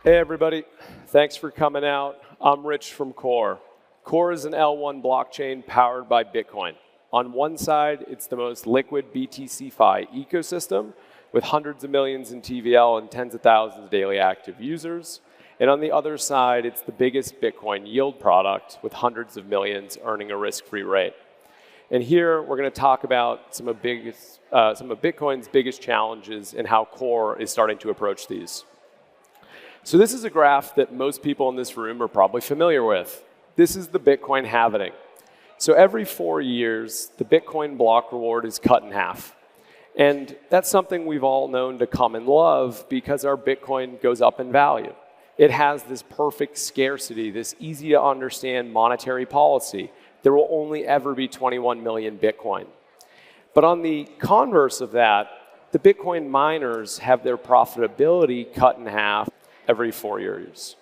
Hey everybody, thanks for coming out. I'm Rich from Core. Core is an L1 blockchain powered by Bitcoin. On one side, it's the most liquid BTC-Fi ecosystem with hundreds of millions in TVL and tens of thousands of daily active users. And on the other side, it's the biggest Bitcoin yield product with hundreds of millions earning a risk-free rate. And here, we're going to talk about some of Bitcoin's biggest challenges and how Core is starting to approach these. So this is a graph that most people in this room are probably familiar with. This is the Bitcoin halving. So every 4 years, the Bitcoin block reward is cut in half. And that's something we've all known to come and love because our Bitcoin goes up in value. It has this perfect scarcity, this easy to understand monetary policy. There will only ever be 21 million Bitcoin. But on the converse of that, the Bitcoin miners have their profitability cut in half every 4 years.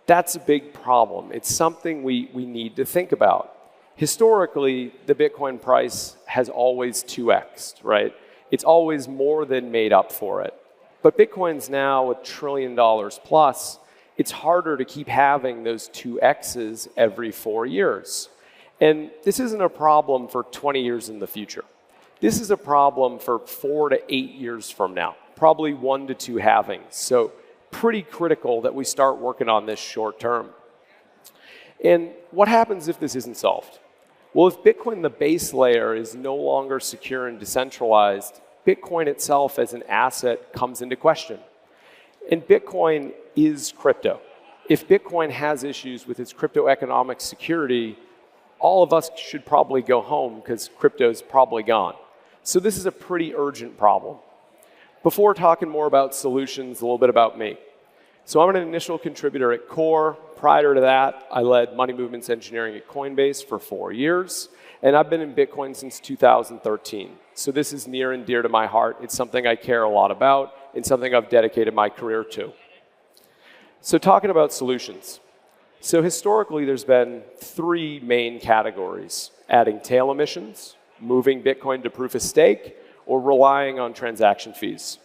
That's a big problem. It's something we need to think about. Historically, the Bitcoin price has always 2x'd, right? It's always more than made up for it. But Bitcoin's now $1 trillion plus. It's harder to keep having those 2x's every 4 years. And this isn't a problem for 20 years in the future. This is a problem for 4 to 8 years from now, probably 1 to 2 halvings. So pretty critical that we start working on this short term. And what happens if this isn't solved? Well, if Bitcoin, the base layer, is no longer secure and decentralized, Bitcoin itself as an asset comes into question. And Bitcoin is crypto. If Bitcoin has issues with its crypto economic security, all of us should probably go home because crypto's probably gone. So this is a pretty urgent problem. Before talking more about solutions, a little bit about me. So I'm an initial contributor at Core. Prior to that, I led money movements engineering at Coinbase for 4 years. And I've been in Bitcoin since 2013. So this is near and dear to my heart. It's something I care a lot about and something I've dedicated my career to. So talking about solutions. So historically, there's been 3 main categories: adding tail emissions, moving Bitcoin to proof of stake, or relying on transaction fees.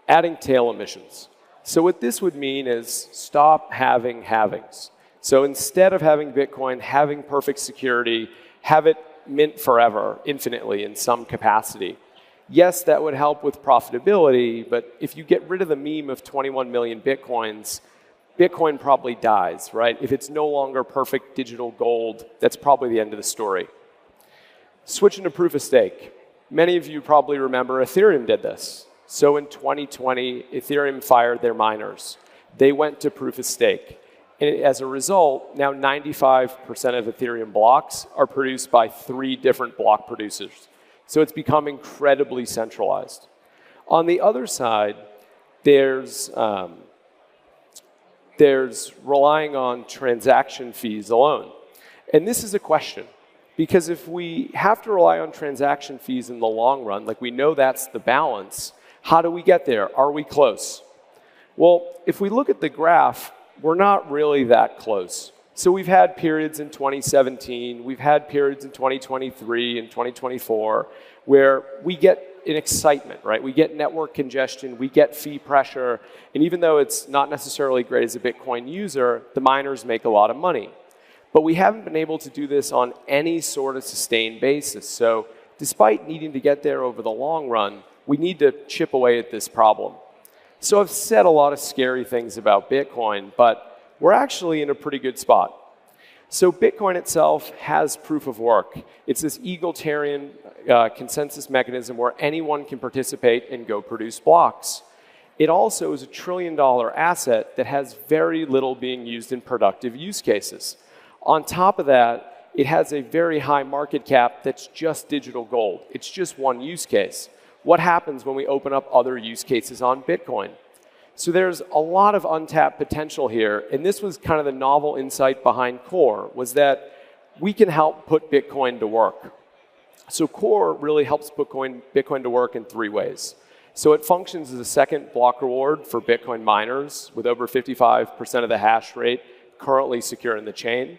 Adding tail emissions. So what this would mean is stop having halvings. So instead of having Bitcoin, having perfect security, have it mint forever, infinitely in some capacity. Yes, that would help with profitability, but if you get rid of the meme of 21 million Bitcoins, Bitcoin probably dies, right? If it's no longer perfect digital gold, that's probably the end of the story. Switching to proof of stake. Many of you probably remember Ethereum did this. So in 2020, Ethereum fired their miners. They went to proof of stake. And as a result, now 95% of Ethereum blocks are produced by 3 different block producers. So it's become incredibly centralized. On the other side, there's relying on transaction fees alone. And this is a question. Because if we have to rely on transaction fees in the long run, like we know that's the balance, how do we get there? Are we close? Well, if we look at the graph, we're not really that close. So we've had periods in 2017, we've had periods in 2023 and 2024 where we get an excitement, right? We get network congestion, we get fee pressure, and even though it's not necessarily great as a Bitcoin user, the miners make a lot of money. But we haven't been able to do this on any sort of sustained basis. So despite needing to get there over the long run, we need to chip away at this problem. So I've said a lot of scary things about Bitcoin, but we're actually in a pretty good spot. So Bitcoin itself has proof of work. It's this egalitarian consensus mechanism where anyone can participate and go produce blocks. It also is $1 trillion asset that has very little being used in productive use cases. On top of that, it has a very high market cap that's just digital gold. It's just one use case. What happens when we open up other use cases on Bitcoin? So there's a lot of untapped potential here, and this was kind of the novel insight behind Core, was that we can help put Bitcoin to work. So Core really helps put Bitcoin to work in 3 ways. So it functions as a second block reward for Bitcoin miners with over 55% of the hash rate currently secure in the chain.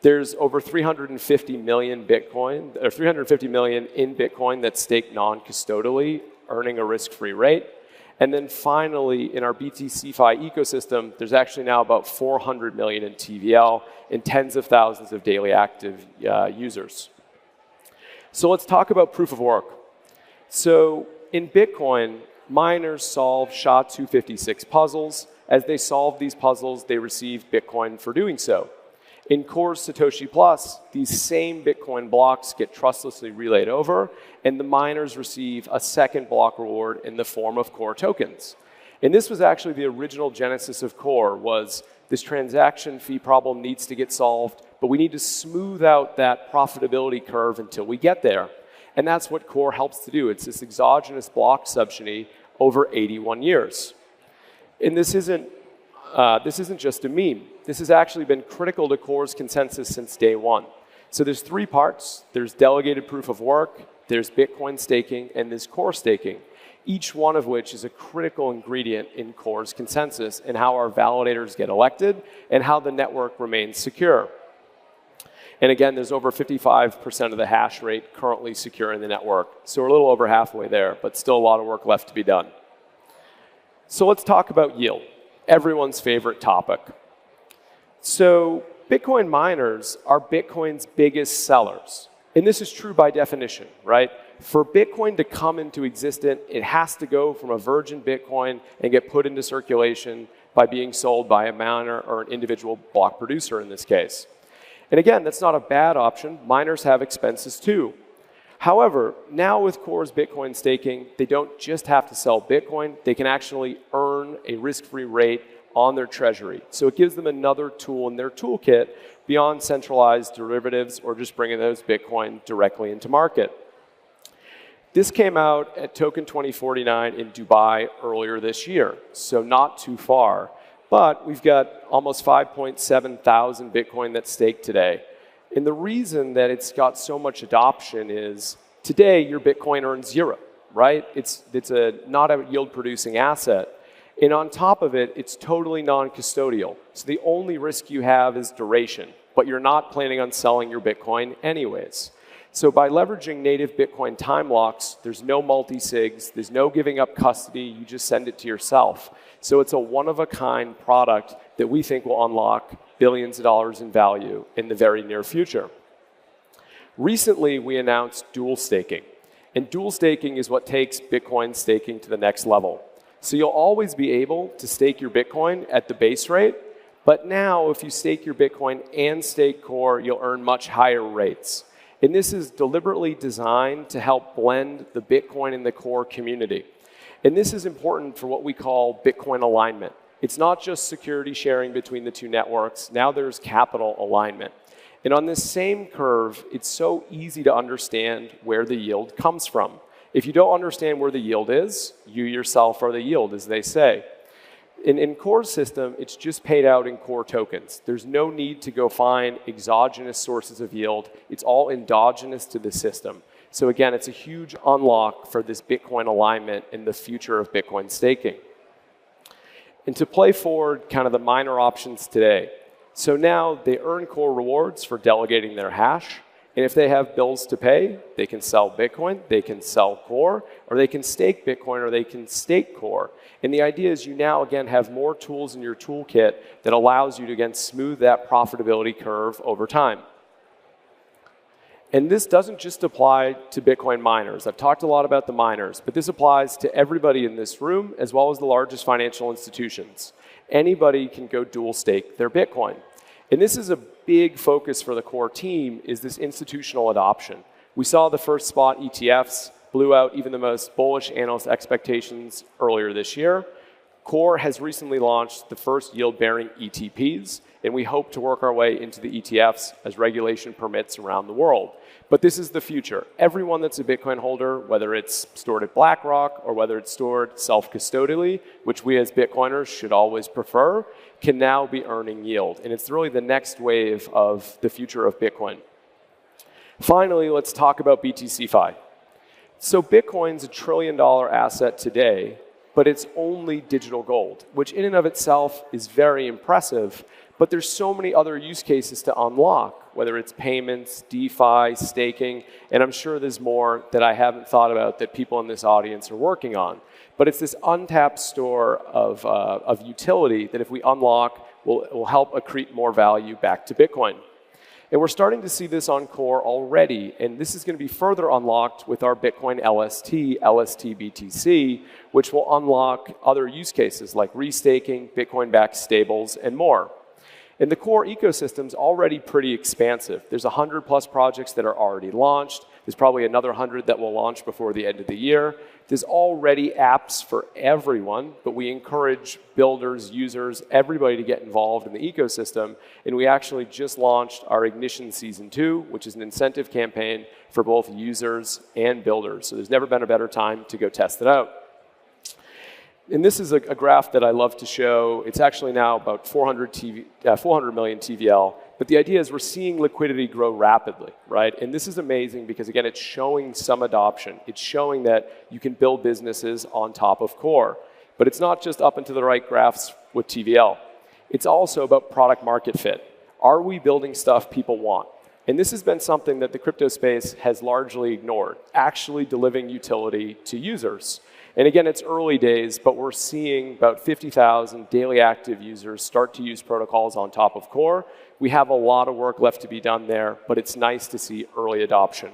There's over 350 million Bitcoin, or 350 million in Bitcoin that's staked non-custodially, earning a risk-free rate. And then finally, in our BTC-Fi ecosystem, there's actually now about 400 million in TVL and tens of thousands of daily active users. So let's talk about proof of work. So in Bitcoin, miners solve SHA-256 puzzles. As they solve these puzzles, they receive Bitcoin for doing so. In Core's Satoshi Plus, these same Bitcoin blocks get trustlessly relayed over, and the miners receive a second block reward in the form of Core tokens. And this was actually the original genesis of Core, was this transaction fee problem needs to get solved, but we need to smooth out that profitability curve until we get there. And that's what Core helps to do. It's this exogenous block subsidy over 81 years. And this isn't just a meme. This has actually been critical to Core's consensus since day one. So there's three parts. There's delegated proof of work, there's Bitcoin staking, and there's Core staking, each one of which is a critical ingredient in Core's consensus and how our validators get elected and how the network remains secure. And again, there's over 55% of the hash rate currently secure in the network. So we're a little over halfway there, but still a lot of work left to be done. So let's talk about yield, everyone's favorite topic. So Bitcoin miners are Bitcoin's biggest sellers. And this is true by definition, right? For Bitcoin to come into existence, it has to go from a virgin Bitcoin and get put into circulation by being sold by a miner or an individual block producer in this case. And again, that's not a bad option. Miners have expenses too. However, now with Core's Bitcoin staking, they don't just have to sell Bitcoin, they can actually earn a risk-free rate on their treasury. So it gives them another tool in their toolkit beyond centralized derivatives or just bringing those Bitcoin directly into market. This came out at Token 2049 in Dubai earlier this year, so not too far. But we've got almost 5.7 thousand Bitcoin that's staked today. And the reason that it's got so much adoption is today your Bitcoin earns zero, right? It's not a yield-producing asset. And on top of it, it's totally non-custodial. So the only risk you have is duration, but you're not planning on selling your Bitcoin anyways. So by leveraging native Bitcoin time locks, there's no multi-sigs, there's no giving up custody, you just send it to yourself. So it's a one-of-a-kind product that we think will unlock billions of dollars in value in the very near future. Recently, we announced dual staking. And dual staking is what takes Bitcoin staking to the next level. So you'll always be able to stake your Bitcoin at the base rate, but now if you stake your Bitcoin and stake Core, you'll earn much higher rates. And this is deliberately designed to help blend the Bitcoin and the Core community. And this is important for what we call Bitcoin alignment. It's not just security sharing between the two networks. Now there's capital alignment. And on this same curve, it's so easy to understand where the yield comes from. If you don't understand where the yield is, you yourself are the yield, as they say. In Core's system, it's just paid out in Core tokens. There's no need to go find exogenous sources of yield. It's all endogenous to the system. So again, it's a huge unlock for this Bitcoin alignment in the future of Bitcoin staking. And to play forward kind of the miner options today. So now they earn Core rewards for delegating their hash. And if they have bills to pay, they can sell Bitcoin, they can sell Core, or they can stake Bitcoin, or they can stake Core. And the idea is you now, again, have more tools in your toolkit that allows you to, again, smooth that profitability curve over time. And this doesn't just apply to Bitcoin miners. I've talked a lot about the miners, but this applies to everybody in this room, as well as the largest financial institutions. Anybody can go dual stake their Bitcoin. And this is a big focus for the Core team, is this institutional adoption. We saw the first spot ETFs blew out even the most bullish analyst expectations earlier this year. Core has recently launched the first yield-bearing ETPs, and we hope to work our way into the ETFs as regulation permits around the world. But this is the future. Everyone that's a Bitcoin holder, whether it's stored at BlackRock or whether it's stored self-custodially, which we as Bitcoiners should always prefer, can now be earning yield. And it's really the next wave of the future of Bitcoin. Finally, let's talk about BTC-Fi. So Bitcoin's $1 trillion asset today, but it's only digital gold, which in and of itself is very impressive, but there's so many other use cases to unlock, whether it's payments, DeFi, staking, and I'm sure there's more that I haven't thought about that people in this audience are working on. But it's this untapped store of utility that if we unlock, will help accrete more value back to Bitcoin. And we're starting to see this on Core already, and this is going to be further unlocked with our Bitcoin LST, BTC, which will unlock other use cases like restaking, Bitcoin-backed stables, and more. And the Core ecosystem's already pretty expansive. There's 100 plus projects that are already launched. There's probably another 100 that will launch before the end of the year. There's already apps for everyone, but we encourage builders, users, everybody to get involved in the ecosystem. And we actually just launched our Ignition Season 2, which is an incentive campaign for both users and builders. So there's never been a better time to go test it out. And this is a graph that I love to show. It's actually now about 400 million TVL. But the idea is we're seeing liquidity grow rapidly, right? And this is amazing because, again, it's showing some adoption. It's showing that you can build businesses on top of Core. But it's not just up and to the right graphs with TVL. It's also about product market fit. Are we building stuff people want? And this has been something that the crypto space has largely ignored, actually delivering utility to users. And again, it's early days, but we're seeing about 50,000 daily active users start to use protocols on top of Core. We have a lot of work left to be done there, but it's nice to see early adoption.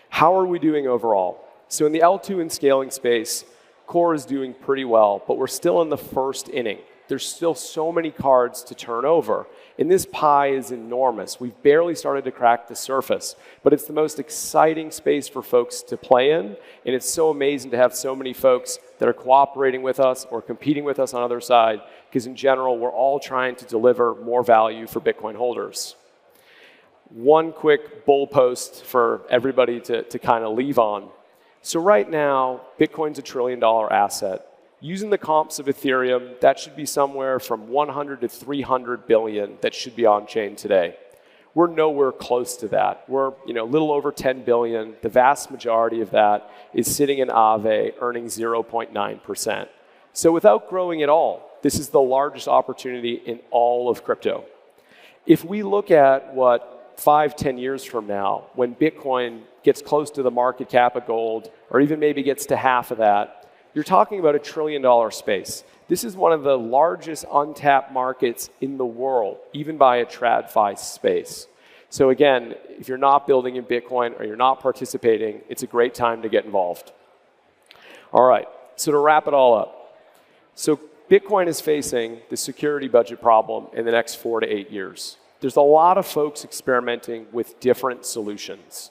How are we doing overall? So in the L2 and scaling space, Core is doing pretty well, but we're still in the first inning. There's still so many cards to turn over. And this pie is enormous. We've barely started to crack the surface, but it's the most exciting space for folks to play in. And it's so amazing to have so many folks that are cooperating with us or competing with us on the other side, because in general, we're all trying to deliver more value for Bitcoin holders. One quick bull post for everybody to kind of leave on. So right now, Bitcoin's a $1 trillion asset. Using the comps of Ethereum, that should be somewhere from 100 to 300 billion that should be on chain today. We're nowhere close to that. We're a little over 10 billion. The vast majority of that is sitting in Aave, earning 0.9%. So without growing at all, this is the largest opportunity in all of crypto. If we look at what 5-10 years from now, when Bitcoin gets close to the market cap of gold, or even maybe gets to half of that, you're talking about a $1 trillion space. This is one of the largest untapped markets in the world, even by a TradFi space. So again, if you're not building in Bitcoin or you're not participating, it's a great time to get involved. All right, so to wrap it all up. So Bitcoin is facing the security budget problem in the next 4 to 8 years. There's a lot of folks experimenting with different solutions.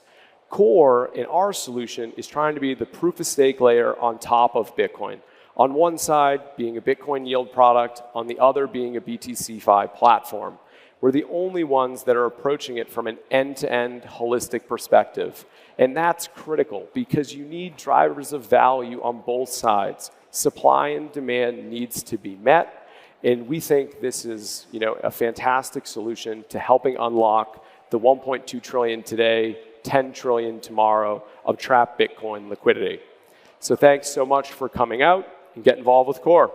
Core, in our solution, is trying to be the proof of stake layer on top of Bitcoin. On one side, being a Bitcoin yield product, on the other being a BTC-Fi platform. We're the only ones that are approaching it from an end-to-end holistic perspective. And that's critical because you need drivers of value on both sides. Supply and demand needs to be met. And we think this is a fantastic solution to helping unlock the 1.2 trillion today, 10 trillion tomorrow of trapped Bitcoin liquidity. So thanks so much for coming out and get involved with Core.